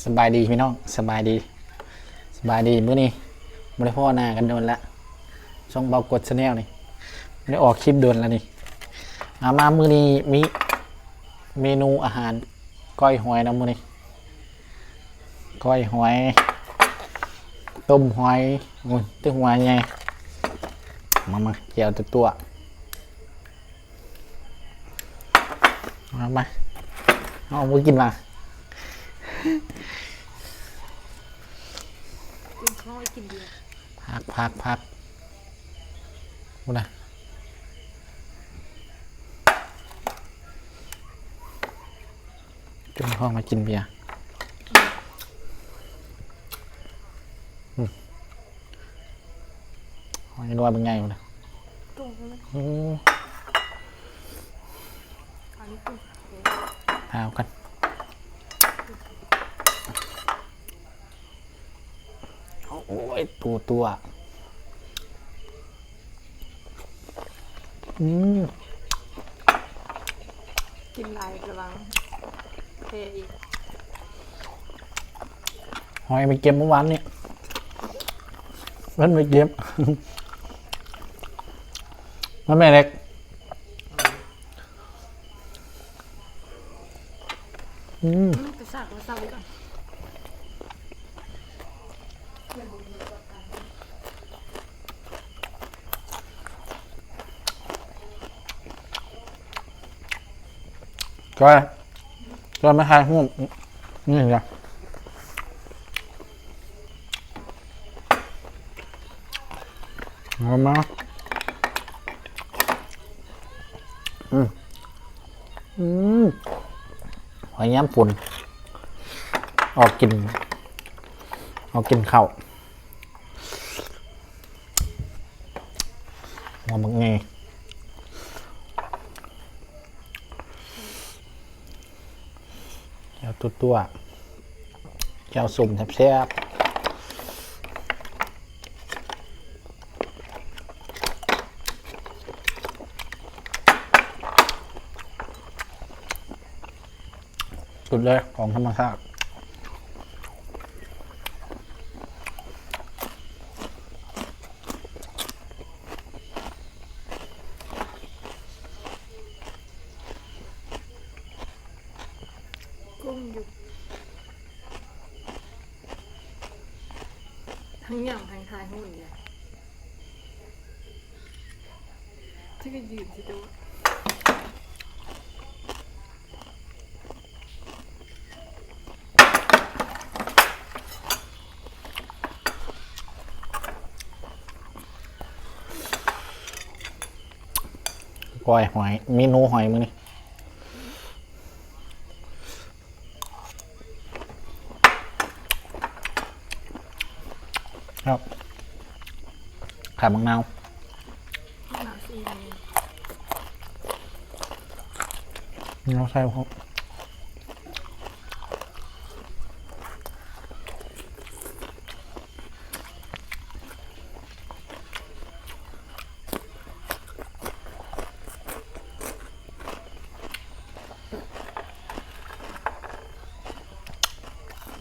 สบายดีพี่น้องสบายดีมื้อนี้ไม่ได้พ่อหน้ากันโดนละช่องเบากดชาแนลนี่ไม่ได้ออกคลิปโดนแล้วนี่มามื้อนี้มีเมนูอาหารก้อยหอยนะมื้อนี้ก้อยหอยต้มหอยโอ้ยตึ้งหอยไงมาเกี่ยวตัวมาเอามือกินมากินเบียร์พักพูดนะจุ่มห้องมากินเบียร์หอยนวดเป็นไงวะเนี่ยตรงนั้นอันนี้คือเอากันโอ้ยตัวกินลายระวังเทอีกหอยไปเก็บเมื่อวานเนี่ยมันไปเก็บมันไม่เล็กไปสากมาสากไว้ก่อนก็ไม่ใช่หุ้มนี่จ้ะมาหอยย้ำปุ่นออกกินข้าวหัวมึงไงแก้วตัวแก้วสุ่มแซ่บสุดเลยของธรรมชาติกุ้งอยู่ทั้งอย่างทั้งทายทั้งหมดเลยที่ก็ยืนที่ตัวก้อยหอยเมนูหอยมือนี่ครับขาบังนาวเราใส่ครับ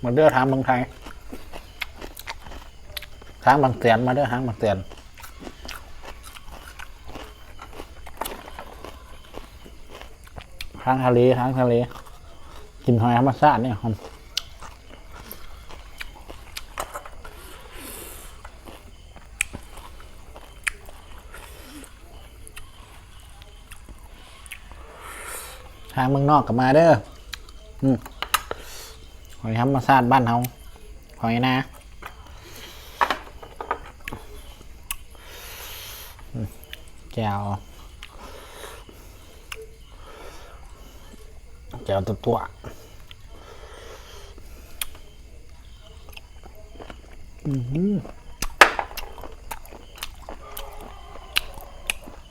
มาเด้อทางเมืองไทยทางบางเตียนมาเด้อทางบางเตียนทางทะเลกินหอยธรรมชาติเนี่ยครับทางเมืองนอกกับมาเด้อหอยธรรมชาติบ้านเฮาหอยนาแก้วตัว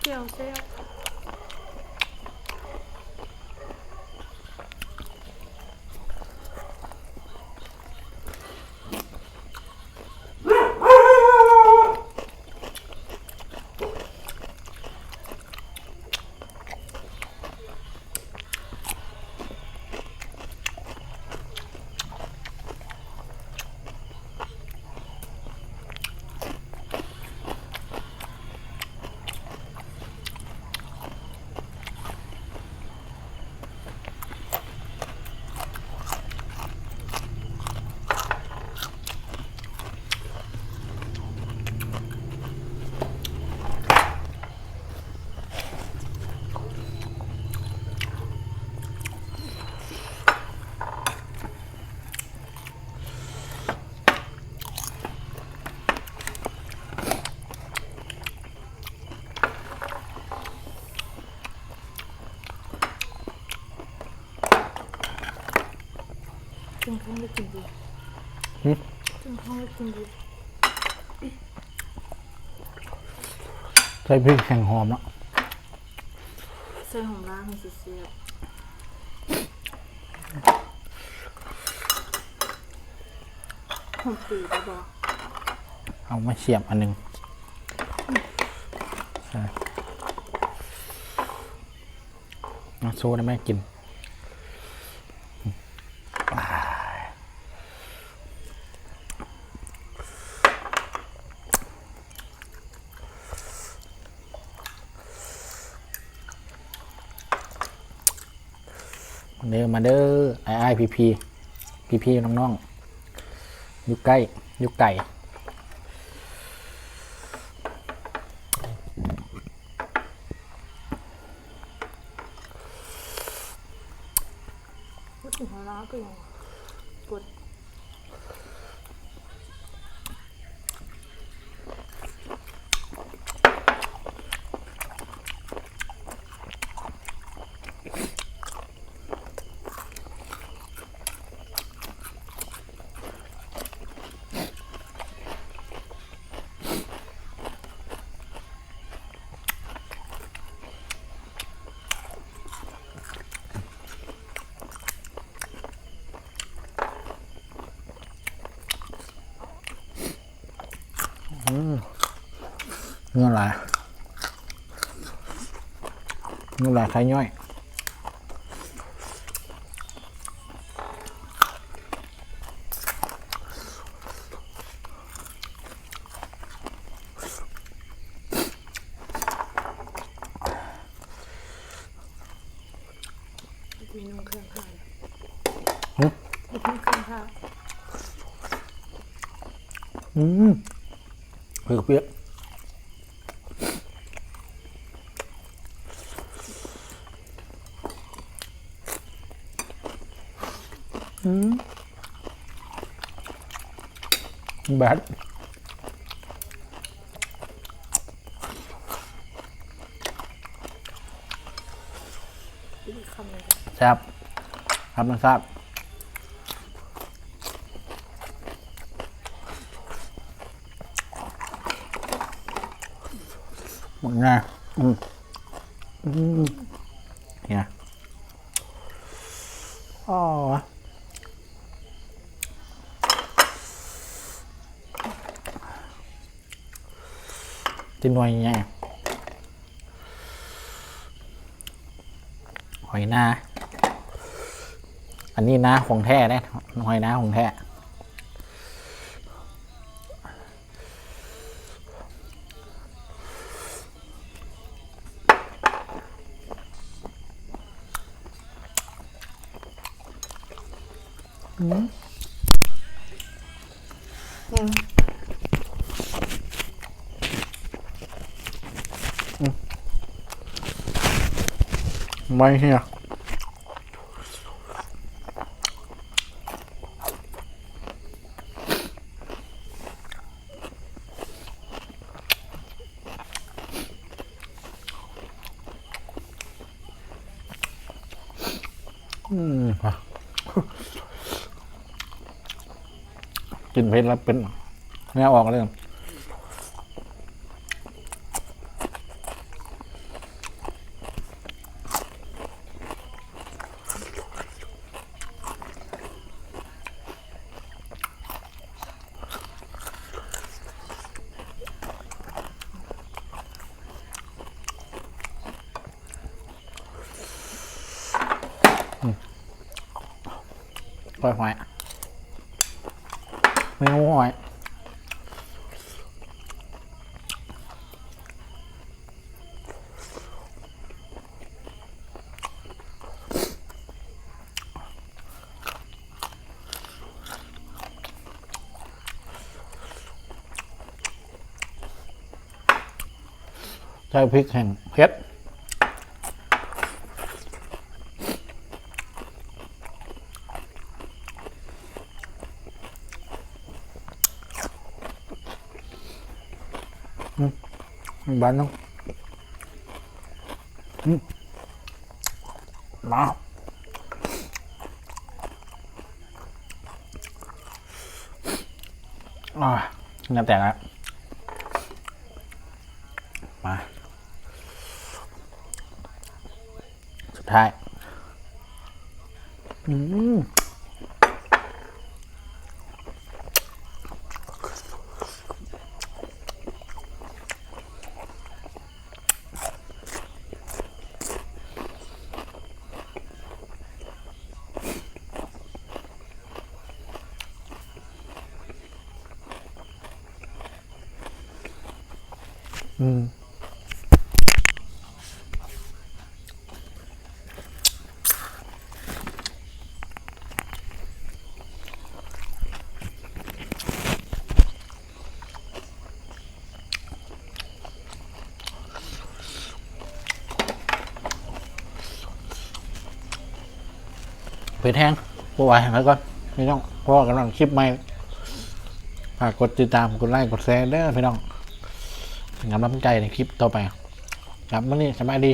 เจียวเซล จึงท้องได้กินดี หึ จึงท้องได้กินดี ใส่พริกแห้งหอมแล้ว ใส่หอมล้างให้เสียบหอมปีได้บ่ เอามาเสียบอันหนึงใช่มาโซ่ได้ไหมกินเด้อมาเด้อไอพีน้องๆอยู่ใกล้อยู่ไก่ พูดถึงหอมล้างก็ยังกดเงื่อลายใครย่อยมีนุ่งเครื่องข้าว หึ มีนุ่งเครื่องข้าว เผือกเปียกแบด อีกคำหนึง แซ่บครับมันแซ่บหมดง่ายเนี่ยอ๋อจิ้มหน่อยไงหอยนาอันนี้นาของแท้นะหอยนาของแท้ไม่เฮียกินเผ็ดแล้วเป็นแนวออกเลยค่อยหอยไม่งูหอยใช้พริกแห้งเผ็ดบ้านน้องมา อ่าเนื้อแตกแล้วมาสุดท้ายอืมอืมเผ็ดแห้งบัวไหวแล้วก็ไม่ต้องเพราะว่ากำลังคลิปใหม่ฝากกดติดตามกดไลค์กดแชร์เด้อพี่น้องงานรับใจในคลิปต่อไปครับวันนี้สบายดี